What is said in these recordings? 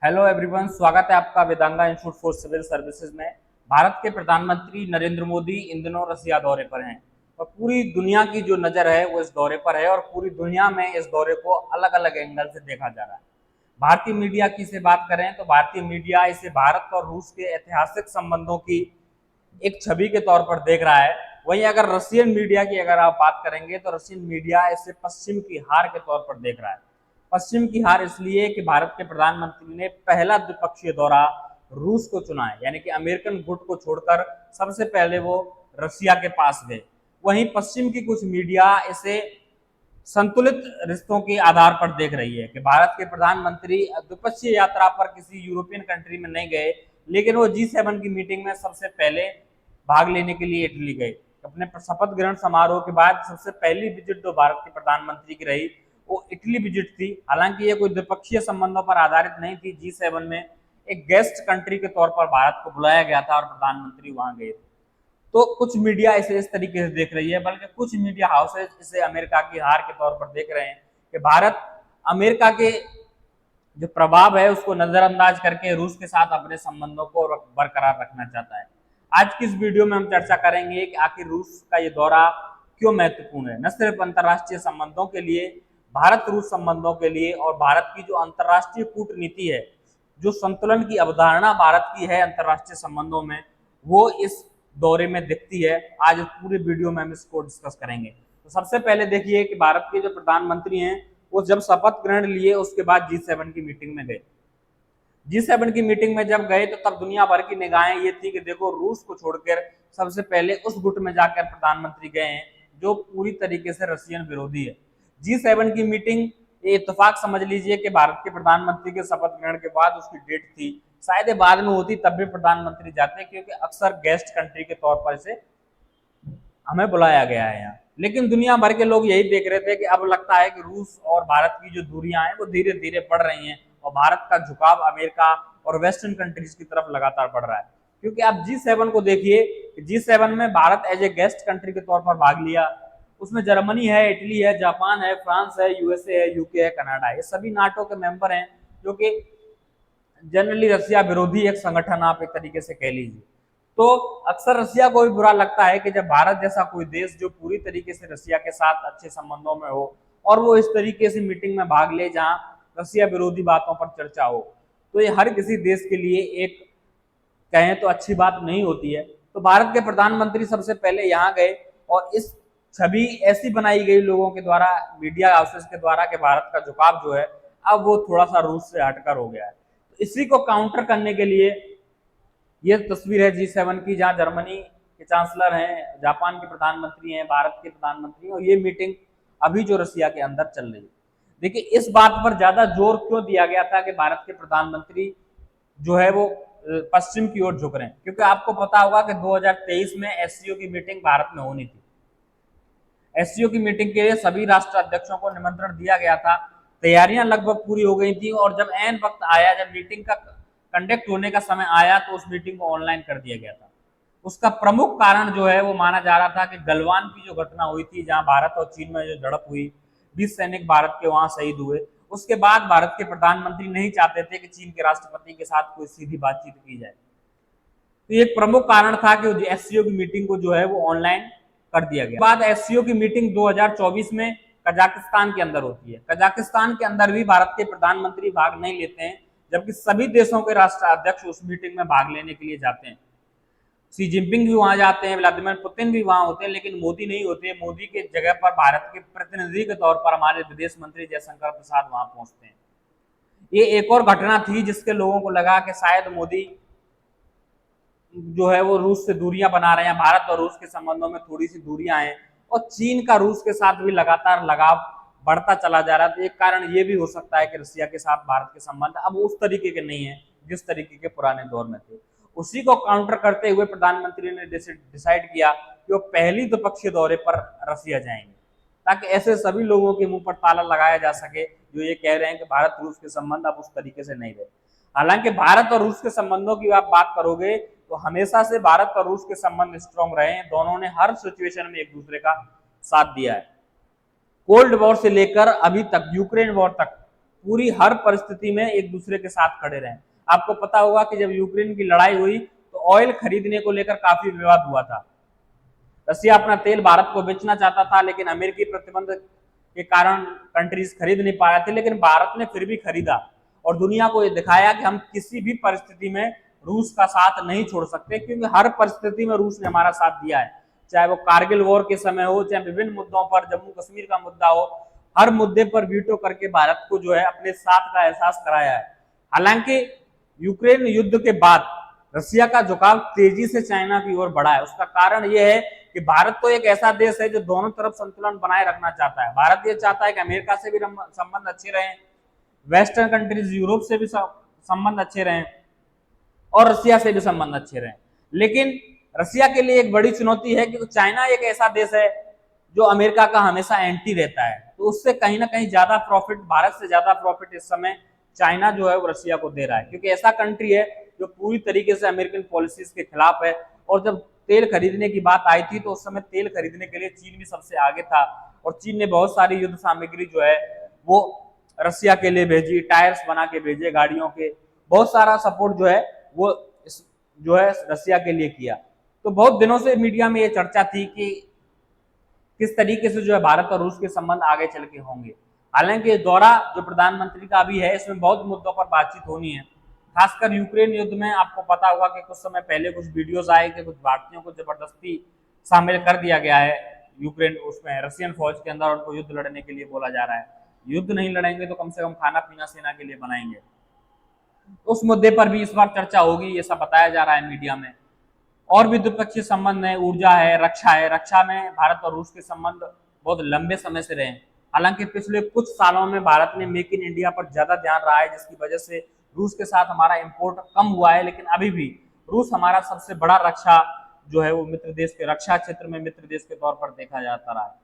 Hello everyone, स्वागत है आपका वेदांगा इंस्टीट्यूट फॉर सिविल सर्विसेज में। भारत के प्रधानमंत्री नरेंद्र मोदी इन दिनों रसिया दौरे पर हैं और पूरी दुनिया की जो नज़र है वो इस दौरे पर है और पूरी दुनिया में इस दौरे को अलग अलग एंगल से देखा जा रहा है। भारतीय मीडिया की से बात करें तो भारतीय मीडिया इसे भारत और रूस के ऐतिहासिक संबंधों की एक छवि के तौर पर देख रहा है। वहीं अगर रशियन मीडिया की अगर आप बात करेंगे तो रशियन मीडिया इसे पश्चिम की हार के तौर पर देख रहा है। पश्चिम की हार इसलिए कि भारत के प्रधानमंत्री ने पहला द्विपक्षीय दौरा रूस को चुना है, यानी कि अमेरिकन गुट को छोड़कर सबसे पहले वो रशिया के पास गए। वहीं पश्चिम की कुछ मीडिया इसे संतुलित रिश्तों के आधार पर देख रही है कि भारत के प्रधानमंत्री द्विपक्षीय यात्रा पर किसी यूरोपियन कंट्री में नहीं गए, लेकिन वो G7 की मीटिंग में सबसे पहले भाग लेने के लिए इटली गए। अपने शपथ ग्रहण समारोह के बाद सबसे पहली विजिट जो भारत के प्रधानमंत्री की रही वो इटली विजिट थी। हालांकि ये कोई द्विपक्षीय संबंधों पर आधारित नहीं थी। G7 में एक गेस्ट कंट्री के तौर पर भारत को बुलाया गया था और प्रधानमंत्री वहां गए थे। तो कुछ मीडिया इसे इस तरीके से देख रही है, बल्कि कुछ मीडिया हाउसेज इसे अमेरिका की हार के तौर पर देख रहे हैं कि भारत अमेरिका के जो प्रभाव है उसको नजरअंदाज करके रूस के साथ अपने संबंधों को बरकरार रखना चाहता है। आज की इस वीडियो में हम चर्चा करेंगे कि आखिर रूस का ये दौरा क्यों महत्वपूर्ण है, न सिर्फ अंतर्राष्ट्रीय संबंधों के लिए, भारत रूस संबंधों के लिए, और भारत की जो अंतर्राष्ट्रीय कूटनीति है, जो संतुलन की अवधारणा भारत की है अंतर्राष्ट्रीय संबंधों में, वो इस दौरे में दिखती है। आज पूरे वीडियो में हम इसको डिस्कस करेंगे। तो सबसे पहले देखिए कि भारत के जो प्रधानमंत्री हैं वो जब शपथ ग्रहण लिए उसके बाद G7 की मीटिंग में गए। G7 की मीटिंग में जब गए तो तब दुनिया भर की निगाहें ये थी कि देखो रूस को छोड़कर सबसे पहले उस गुट में जाकर प्रधानमंत्री गए हैं जो पूरी तरीके से रशियन विरोधी है। G7 की मीटिंग ये इत्तेफाक समझ लीजिए कि भारत के प्रधानमंत्री के शपथ ग्रहण के बाद उसकी डेट थी। शायद बाद में होती तब भी प्रधानमंत्री जाते, क्योंकि अक्सर गेस्ट कंट्री के तौर पर इसे हमें बुलाया गया है यहाँ। लेकिन दुनिया भर के लोग यही देख रहे थे कि अब लगता है कि रूस और भारत की जो दूरियां हैं वो धीरे धीरे बढ़ रही हैं और भारत का झुकाव अमेरिका और वेस्टर्न कंट्रीज की तरफ लगातार बढ़ रहा है। क्योंकि आप G7 को देखिए, G7 में Bharat as a guest country के तौर पर भाग लिया। उसमें जर्मनी है, इटली है, जापान है, फ्रांस है, यूएसए है, यूके है, कनाडा है। ये सभी नाटो के मेंबर हैं, जो कि जनरली रशिया विरोधी एक संगठन आप एक तरीके से कह लीजिए। तो अक्सर रशिया को भी बुरा लगता है कि जब भारत जैसा कोई देश जो पूरी तरीके से रशिया के साथ अच्छे संबंधों में हो और वो इस तरीके से मीटिंग में भाग ले जहां रशिया विरोधी बातों पर चर्चा हो, तो ये हर किसी देश के लिए एक कहें तो अच्छी बात नहीं होती है। तो भारत के प्रधानमंत्री सबसे पहले यहाँ गए और इस छवि ऐसी बनाई गई लोगों के द्वारा, मीडिया हाउसेस के द्वारा, कि भारत का झुकाव जो है अब वो थोड़ा सा रूस से हटकर हो गया है। तो इसी को काउंटर करने के लिए ये तस्वीर है G7 की, जहां जर्मनी के चांसलर हैं, जापान के प्रधानमंत्री हैं, भारत के प्रधानमंत्री हैं, और ये मीटिंग अभी जो रशिया के अंदर चल रही है। देखिए इस बात पर ज्यादा जोर क्यों दिया गया था कि भारत के प्रधानमंत्री जो है वो पश्चिम की ओर झुक रहे हैं, क्योंकि आपको पता होगा कि 2023 में एससीओ की मीटिंग भारत में होनी थी। एससीओ की मीटिंग के लिए सभी राष्ट्र अध्यक्षों को निमंत्रण दिया गया था। तैयारियां लगभग पूरी हो गई थी और जब एन वक्त आया, जब मीटिंग का कंडक्ट होने का समय आया, तो उस मीटिंग को ऑनलाइन कर दिया गया था। उसका प्रमुख कारण जो है वो माना जा रहा था कि गलवान की जो घटना हुई थी, जहां भारत और चीन में जो झड़प हुई, 20 सैनिक भारत के वहां शहीद हुए, उसके बाद भारत के प्रधानमंत्री नहीं चाहते थे कि चीन के राष्ट्रपति के साथ कोई सीधी बातचीत की जाए। तो एक प्रमुख कारण था कि एससीओ की मीटिंग को जो है वो ऑनलाइन कर दिया गया। बाद एससीओ की मीटिंग 2024 में कजाकिस्तान के अंदर होती है। कजाकिस्तान के अंदर भी भारत के प्रधानमंत्री भाग नहीं लेते हैं, जबकि सभी देशों के राष्ट्राध्यक्ष उस मीटिंग में भाग लेने के लिए जाते हैं। शी जिनपिंग भी वहां जाते हैं, व्लादिमीर पुतिन भी वहां होते हैं, लेकिन मोदी नहीं होते। मोदी के जगह पर भारत के प्रतिनिधि के तौर पर हमारे विदेश मंत्री जयशंकर प्रसाद वहां पहुंचते हैं। ये एक और घटना थी जिसके लोगों को लगा कि शायद मोदी जो है वो रूस से दूरियां बना रहे हैं, भारत और रूस के संबंधों में थोड़ी सी दूरियां हैं, और चीन का रूस के साथ भी लगातार लगाव बढ़ता चला जा रहा है। तो एक कारण ये भी हो सकता है कि रशिया के साथ भारत के संबंध अब उस तरीके के नहीं है जिस तरीके के पुराने दौर में थे। उसी को काउंटर करते हुए प्रधानमंत्री ने डिसाइड किया कि वो पहली द्विपक्षीय दौरे पर रशिया जाएंगे, ताकि ऐसे सभी लोगों के मुंह पर ताला लगाया जा सके जो ये कह रहे हैं कि भारत रूस के संबंध अब उस तरीके से नहीं रहे। हालांकि भारत और रूस के संबंधों की आप बात करोगे तो हमेशा से भारत और रूस के संबंध स्ट्रांग रहे हैं। दोनों ने हर सिचुएशन में एक दूसरे का साथ दिया है। कोल्ड वॉर से लेकर अभी तक यूक्रेन वॉर तक पूरी हर परिस्थिति में एक दूसरे के साथ खड़े रहे। आपको पता होगा कि जब यूक्रेन की लड़ाई हुई तो ऑयल खरीदने को लेकर काफी विवाद हुआ था। रसिया अपना तेल भारत को बेचना चाहता था, लेकिन अमेरिकी प्रतिबंध के कारण कंट्रीज खरीद नहीं पा रहे थे, लेकिन भारत ने फिर भी खरीदा और दुनिया को ये दिखाया कि हम किसी भी परिस्थिति में रूस का साथ नहीं छोड़ सकते, क्योंकि हर परिस्थिति में रूस ने हमारा साथ दिया है। चाहे वो कारगिल वॉर के समय हो, चाहे विभिन्न मुद्दों पर, जम्मू कश्मीर का मुद्दा हो, हर मुद्दे पर वीटो करके भारत को जो है अपने साथ का एहसास कराया है। हालांकि यूक्रेन युद्ध के बाद रसिया का झुकाव तेजी से चाइना की ओर बढ़ा है। उसका कारण यह है कि भारत तो एक ऐसा देश है जो दोनों तरफ संतुलन बनाए रखना चाहता है। भारत ये चाहता है कि अमेरिका से भी संबंध अच्छे रहें, वेस्टर्न कंट्रीज यूरोप से भी संबंध अच्छे रहें और रसिया से भी संबंध अच्छे रहें। लेकिन रसिया के लिए एक बड़ी चुनौती है कि चाइना एक ऐसा देश है जो अमेरिका का हमेशा एंटी रहता है, तो उससे कहीं ना कहीं ज्यादा प्रॉफिट, भारत से ज्यादा प्रॉफिट इस समय चाइना जो है वो रसिया को दे रहा है, क्योंकि ऐसा कंट्री है जो पूरी तरीके से अमेरिकन पॉलिसीज के खिलाफ है। और जब तेल खरीदने की बात आई थी तो उस समय तेल खरीदने के लिए चीन भी सबसे आगे था और चीन ने बहुत सारी युद्ध सामग्री जो है वो रसिया के लिए भेजी, टायर्स बना के भेजे गाड़ियों के, बहुत सारा सपोर्ट जो है वो जो है रसिया के लिए किया। तो बहुत दिनों से मीडिया में ये चर्चा थी कि किस तरीके से जो है भारत और रूस के संबंध आगे चल के होंगे। हालांकि ये दौरा जो प्रधानमंत्री का भी है, इसमें बहुत मुद्दों पर बातचीत होनी है। खासकर यूक्रेन युद्ध में आपको पता होगा कि कुछ समय पहले कुछ वीडियोस आए कि कुछ भारतीयों को जबरदस्ती शामिल कर दिया गया है यूक्रेन, उसमें रशियन फौज के अंदर, उनको युद्ध लड़ने के लिए बोला जा रहा है। युद्ध नहीं लड़ेंगे तो कम से कम खाना पीना सेना के लिए बनाएंगे। उस मुद्दे पर भी इस बार चर्चा होगी, ऐसा बताया जा रहा है मीडिया में। और भी द्विपक्षीय संबंध है, ऊर्जा है, रक्षा है। रक्षा में भारत और रूस के संबंध बहुत लंबे समय से रहे। हालांकि पिछले कुछ सालों में भारत ने मेक इन इंडिया पर ज्यादा ध्यान रहा है, जिसकी वजह से रूस के साथ हमारा इंपोर्ट कम हुआ है, लेकिन अभी भी रूस हमारा सबसे बड़ा रक्षा जो है वो मित्र देश के, रक्षा क्षेत्र में मित्र देश के तौर पर देखा जाता रहा है।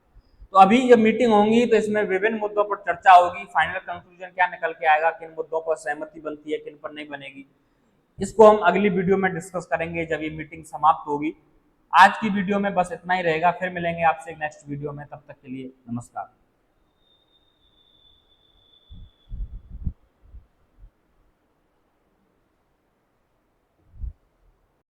तो अभी ये मीटिंग होंगी तो इसमें विभिन्न मुद्दों पर चर्चा होगी। फाइनल कंक्लूजन क्या निकल के आएगा, किन मुद्दों पर सहमति बनती है, किन पर नहीं बनेगी, इसको हम अगली वीडियो में डिस्कस करेंगे जब ये मीटिंग समाप्त होगी। आज की वीडियो में बस इतना ही रहेगा, फिर मिलेंगे आपसे नेक्स्ट वीडियो में। तब तक के लिए नमस्कार।